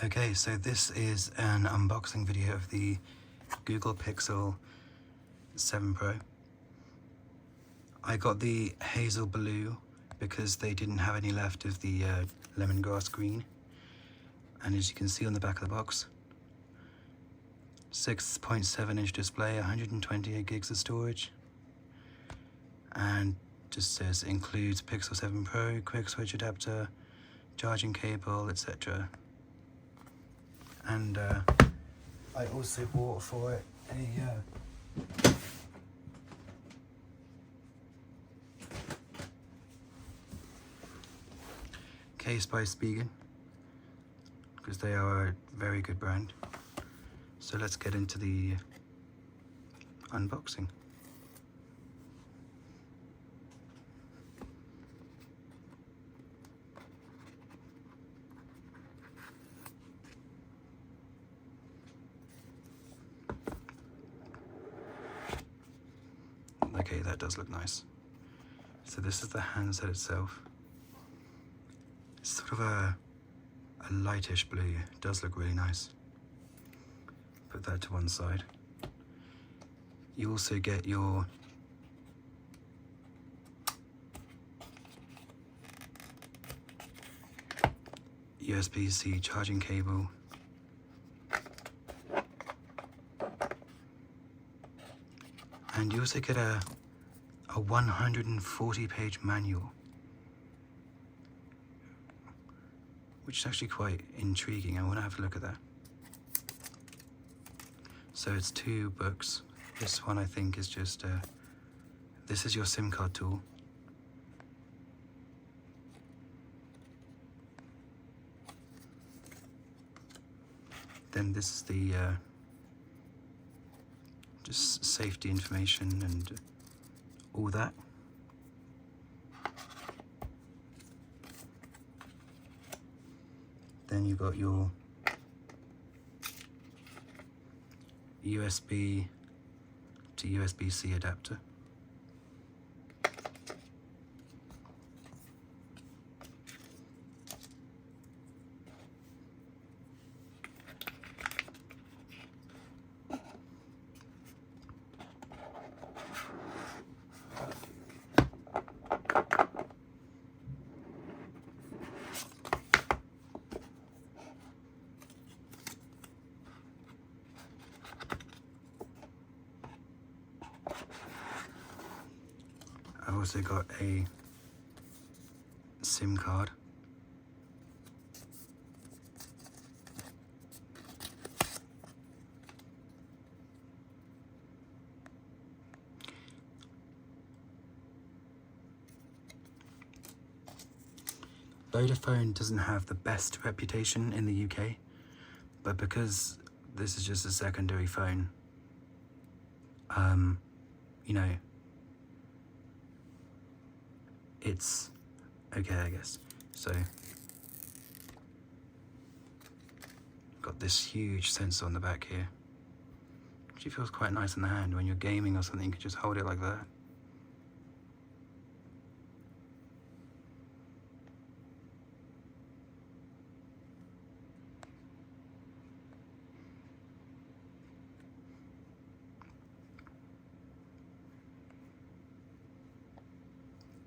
Okay, so this is an unboxing video of the Google Pixel 7 Pro. I got the hazel blue because they didn't have any left of the lemongrass green. And as you can see on the back of the box, 6.7-inch display, 128 gigs of storage, and just says includes Pixel 7 Pro, quick switch adapter, charging cable, etc. And I also bought for it a case by Spigen, because they are a very good brand. So let's get into the unboxing. Okay, that does look nice. So this is the handset itself. It's sort of a lightish blue. It does look really nice. Put that to one side. You also get your USB-C charging cable, and you also get a 140-page manual, which is actually quite intriguing. I want to have a look at that. So it's 2 books. This one I think is just this is your SIM card tool. Then this is the just safety information and all that. Then you've got your USB to USB-C adapter. I've also got a SIM card. Vodafone doesn't have the best reputation in the UK, but because this is just a secondary phone, you know, it's okay, I guess. So, got this huge sensor on the back here. Actually feels quite nice in the hand. When you're gaming or something, you can just hold it like that.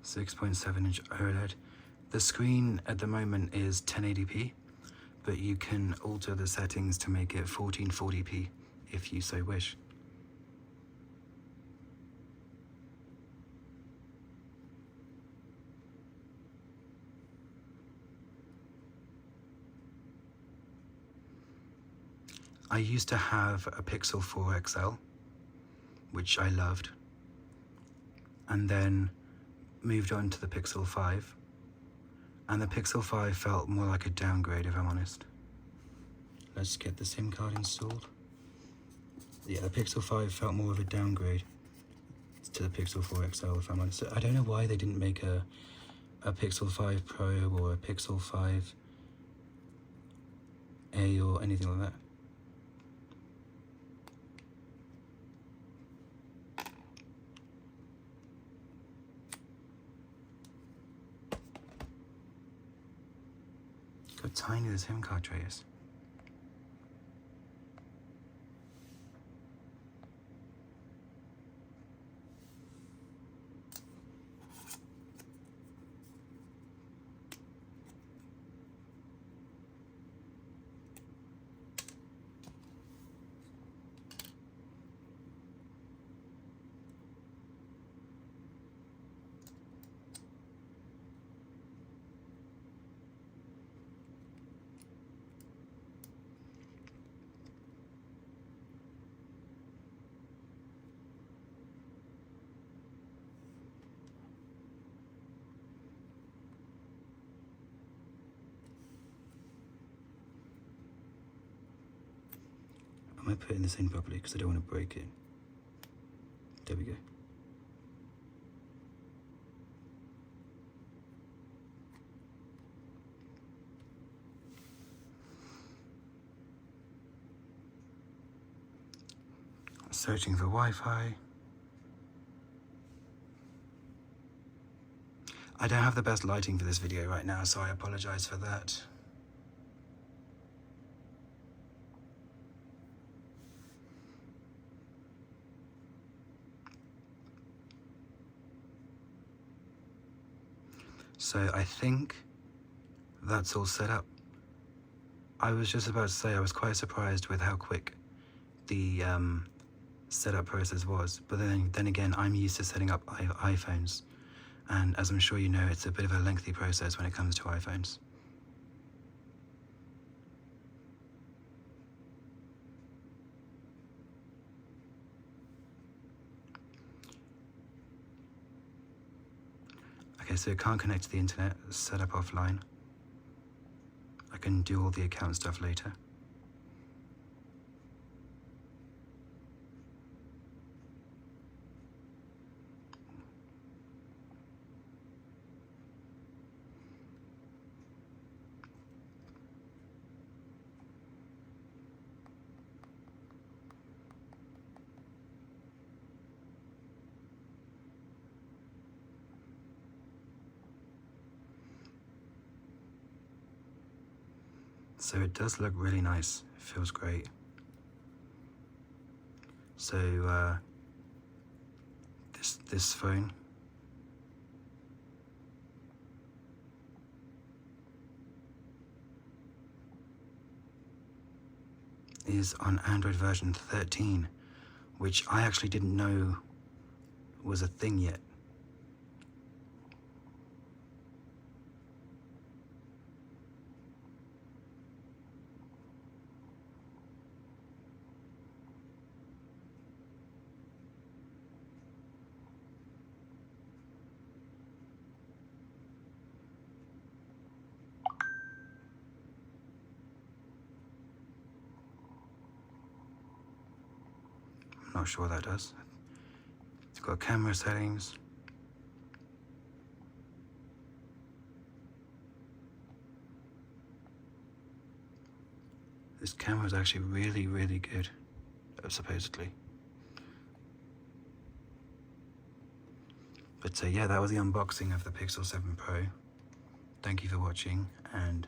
.7-inch OLED. The screen at the moment is 1080p, but you can alter the settings to make it 1440p if you so wish. I used to have a Pixel 4 XL, which I loved, and then moved on to the Pixel 5, and the Pixel 5 felt more like a downgrade, if I'm honest. Let's get the SIM card installed. Yeah, the Pixel 5 felt more of a downgrade to the Pixel 4 XL, if I'm honest. I don't know why they didn't make a Pixel 5 Pro or a Pixel 5 A or anything like that. Look how tiny the SIM card tray is. Am I putting this in properly? Because I don't want to break it. There we go. Searching for Wi-Fi. I don't have the best lighting for this video right now, so I apologize for that. So I think that's all set up. I was just about to say I was quite surprised with how quick the setup process was, but then again, I'm used to setting up iPhones, and as I'm sure you know, it's a bit of a lengthy process when it comes to iPhones. Okay, so it can't connect to the internet, set up offline. I can do all the account stuff later. So it does look really nice, it feels great. So this phone is on Android version 13, which I actually didn't know was a thing yet. I'm not sure what that does. It's got camera settings. This camera is actually really, really good, supposedly. But yeah, that was the unboxing of the Pixel 7 Pro. Thank you for watching, and